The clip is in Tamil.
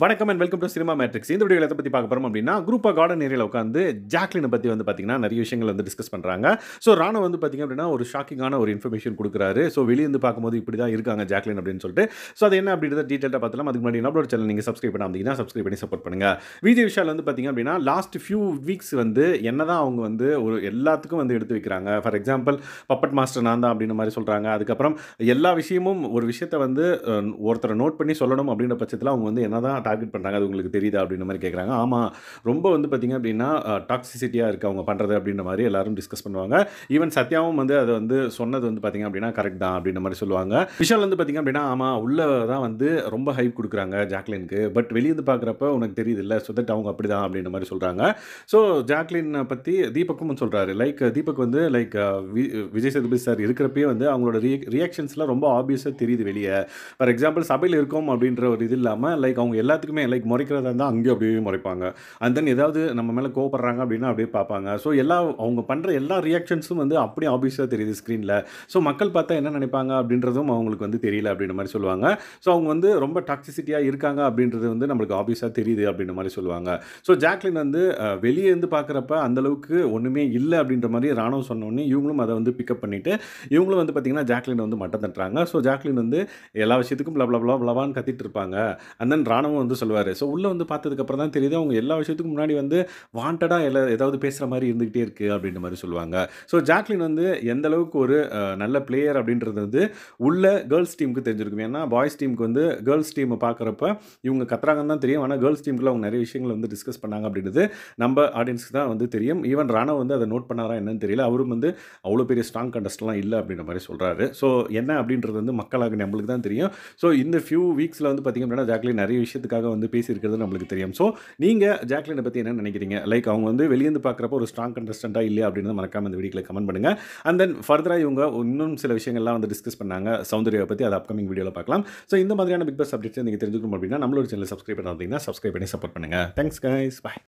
வணக்கம் and welcome to cinema matrix. இந்த வீடியோவில் எதை பற்றி பார்க்க போகிறோம் அப்படின்னா, குரூப்பாக கார்டன் ஏரியாவில் உட்காந்து ஜாக்லினை பற்றி வந்து பார்த்தீங்கன்னா நிறைய விஷயங்கள் வந்து டிஸ்கஸ் பண்ணுறாங்க. ஸோ ராணா வந்து பார்த்தீங்க அப்படின்னா ஒரு ஷாக்கிங்கான ஒரு இன்ஃபர்மேஷன் கொடுக்குறாரு. ஸோ வெளியிருந்து பார்க்கும்போது இப்படி தான் இருக்காங்க ஜாக்லின் அப்படின்னு சொல்லிட்டு. ஸோ அது என்ன அப்படின்றத டீட்டெயிலாக பார்த்தலாம். அதுக்கு முன்னாடி நம்மளோட சேனல் நீங்கள் சப்ஸ்கிரைப் பண்ணாமல் சப்ஸ்கிரைப் பண்ணி சப்போர்ட் பண்ணுங்கள். விஜய் விஷால் வந்து பார்த்தீங்க அப்படின்னா லாஸ்ட் ஃபியூ வீக்ஸ் வந்து என்ன தான் அவங்க வந்து ஒரு எல்லாத்துக்கும் வந்து எடுத்து வைக்கிறாங்க. ஃபார் எக்ஸாம்பிள் பப்பட் மாஸ்டர் நான் தான் அப்படின்ற மாதிரி சொல்கிறாங்க. அதுக்கப்புறம் எல்லா விஷயமும் ஒரு விஷயத்தை வந்து ஒருத்தரை நோட் பண்ணி சொல்லணும் அப்படின்ற பட்சத்தில் அவங்க வந்து என்ன தான் டார்கெட் பண்ணுறாங்க, அது உங்களுக்கு தெரியுதா அப்படின்ற மாதிரி கேட்குறாங்க. ஆமாம், ரொம்ப வந்து பார்த்தீங்க அப்படின்னா டாக்ஸிசிட்டியாக இருக்குது அவங்க பண்ணுறது அப்படின்ற மாதிரி எல்லாரும் டிஸ்கஸ் பண்ணுவாங்க. ஈவன் சத்யாவும் வந்து அதை வந்து சொன்னது வந்து பார்த்தீங்க அப்படின்னா கரெக்ட் தான் அப்படின்ற மாதிரி சொல்லுவாங்க. விஷால் வந்து பார்த்தீங்க அப்படின்னா ஆமாம் உள்ள தான் வந்து ரொம்ப ஹைப் கொடுக்குறாங்க ஜாக்லினுக்கு, பட் வெளியிருந்து பார்க்குறப்ப உனக்கு தெரியுது இல்லை, ஸோ தட் அவங்க அப்படி தான் அப்படின்ற மாதிரி சொல்கிறாங்க. ஸோ ஜாக்லினை பற்றி தீபக்கும் சொல்கிறாரு. லைக் தீபக் வந்து லைக் விஜய் சேதுபதி சார் இருக்கிறப்பே வந்து அவங்களோட ரியாக்ஷன்ஸ்லாம் ரொம்ப ஆப்வியஸாக தெரியுது வெளியே. ஃபார் எக்ஸாம்பிள் சபையில் இருக்கோம் அப்படின்ற ஒரு இது இல்லாமல் லைக் அவங்க எல்லாத்துக்குமே லைக் முறைக்கிறதா இருந்தால் அங்கேயும் அப்படியே முறைப்பாங்க. அண்ட் தென் ஏதாவது நம்ம மேலே கோவப்படுறாங்க அப்படின்னா அப்படியே பார்ப்பாங்க. ஸோ அவங்க பண்ணுற எல்லா ரியாக்ஷன்ஸும் வந்து அப்படியே ஆப்வியஸாக தெரியுது ஸ்க்ரீனில். ஸோ மக்கள் பார்த்தா என்ன நினைப்பாங்க அப்படின்றதும் அவங்களுக்கு வந்து தெரியல அப்படின்ற மாதிரி சொல்லுவாங்க. ஸோ அவங்க வந்து ரொம்ப டாக்ஸிசிட்டியாக இருக்காங்க அப்படின்றது வந்து நம்மளுக்கு ஆப்வியஸாக தெரியுது அப்படின்ற மாதிரி சொல்லுவாங்க. ஸோ ஜாக்லின் வந்து வெளியே இருந்து பார்க்குறப்ப அந்தளவுக்கு ஒன்றுமே இல்லை அப்படின்ற மாதிரி ராணுவம் சொன்னோடனே இவங்களும் அதை வந்து பிக்கப் பண்ணிவிட்டு இவங்களும் வந்து பார்த்திங்கன்னா ஜாக்லின் வந்து மட்டம் தட்டுறாங்க. ஸோ ஜாக்லின் வந்து எல்லா விஷயத்துக்கும் பிளவான்னு கத்திட்டு இருப்பாங்க. அண்ட் தென் ராணுவம் வந்து சொல்லுவார். ஸோ உள்ளே வந்து பார்த்ததுக்கப்புறம் தான் தெரியுது அவங்க எல்லா விஷயத்துக்கும் முன்னாடி வந்து வாண்டடாக ஏதாவது பேசுகிற மாதிரி இருந்துகிட்டே இருக்குது அப்படின்ற மாதிரி சொல்லுவாங்க. ஸோ ஜாக்லின் வந்து எந்த அளவுக்கு ஒரு நல்ல பிளேயர் அப்படின்றது வந்து உள்ள கேர்ள்ஸ் டீமுக்கு தெரிஞ்சிருக்கும். ஏன்னா பாய்ஸ் டீமுக்கு வந்து கேர்ள்ஸ் டீமை பார்க்குறப்ப இவங்க கத்துறாங்கன்னு தான் தெரியும். ஆனால் கேர்ள்ஸ் டீமுக்குள்ள அவங்க நிறைய விஷயங்கள் வந்து டிஸ்கஸ் பண்ணாங்க அப்படின்றது நம்ம ஆடியன்ஸ்க்கு தான் வந்து தெரியும். ஈவன் ராணா வந்து அதை நோட் பண்ணாரா என்னன்னு தெரியல. அவரும் வந்து அவ்வளோ பெரிய ஸ்ட்ராங் கண்டஸ்ட்லாம் இல்லை அப்படின்ற மாதிரி சொல்கிறாரு. ஸோ என்ன அப்படின்றது வந்து மக்களாக நம்மளுக்கு தான் தெரியும். ஸோ இந்த ஃபியூ வீக்ஸில் வந்து பார்த்திங்க அப்படின்னா ஜாக்லின் நிறைய விஷயத்துக்காக வந்து பேசியிருக்கிறது நம்மளுக்கு தெரியும். ஸோ நீங்கள் ஜாக்லினை பற்றி என்ன நினைக்கிறீங்க? லைக் அவங்க வந்து வெளியேந்து பார்க்குறப்போ ஒரு ஸ்ட்ராங் கண்டஸ்டண்ட்டாக இல்லையா அப்படின்னு மறக்காம இந்த வீடியோவில் கமெண்ட் பண்ணுங்கள். அண்ட் தென் ஃபர்தராக இவங்க இன்னும் சில விஷயங்கள்லாம் வந்து டிஸ்கஸ் பண்ணாங்க சௌந்தர்யாவை பற்றி. அது அப்கமிங் வீடியோவில் பார்க்கலாம். ஸோ இந்த மாதிரியான பிக் பாஸ் அப்டேட்ஸ் நீங்கள் தெரிஞ்சுக்கணும் அப்படின்னா நம்மளோட சேனல் சப்ஸ்கிரைப் பண்ணாதீங்கன்னா சப்ஸ்கிரைப் பண்ணி சப்போர்ட் பண்ணுங்கள். தேங்க்ஸ் கைஸ், பாய்.